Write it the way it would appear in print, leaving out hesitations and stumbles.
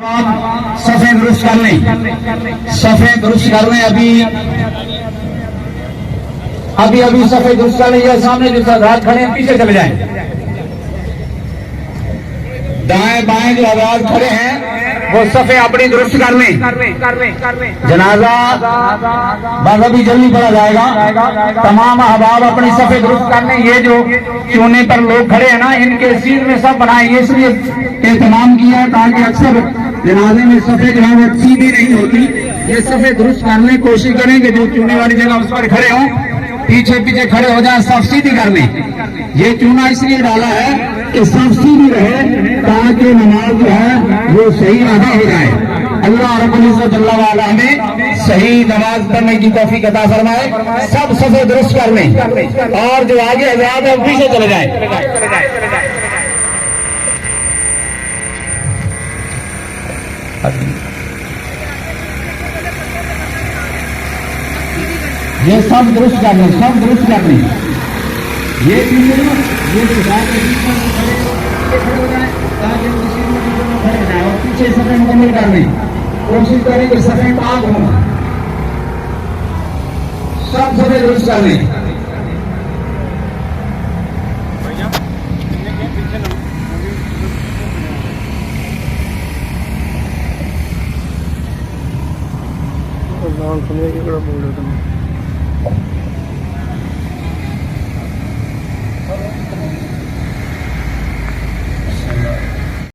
सफेद दुरुस्त कर लें, सफेद दुरुस्त कर लें। अभी सफेद दुरुस्त कर लें। ये सामने जो हजरात खड़े हैं पीछे चले जाएं। दाएं बाएं जो हजरात खड़े हैं वो सफे अपनी दुरुस्त कर लें। जनाजा बस अभी जल्दी पड़ा जाएगा। तमाम अहबाब अपनी सफे दुरुस्त कर लें। ये जो चूने पर लोग खड़े हैं ना, इनके सीध में सब बनाएंगे, इसलिए एहतमाम किया है ताकि अक्सर जनाजे में सफे जो है वो सीधी नहीं होती। ये सफे दुरुस्त करने की कोशिश करें कि जो चूने वाली जगह उस पर खड़े हों, पीछे पीछे खड़े हो जाए, सब सीधी कर लें। ये चूना इसलिए डाला है कि सब सीधी रहे ताकि नमाज जो है वो सही अदा हो जाए। अल्लाह रब्बुल इज्जत जल्ला वाला हमें सही नमाज पढ़ने की तौफीक अता फरमाए। सब सफे दुरुस्त कर लें और जो आगे हज़रात है पीछे चले जाए। ये सब दुरुस्त कर लें, सब दुरुस्त कर लें। ये खड़े हो जाए ताकि किसी में खड़े हो जाए और पीछे सफे मुकम्मल कर लें। कोशिश करें कि सफे पाक हो, सब सफे दुरुस्त कर लें। बोल रहे तुम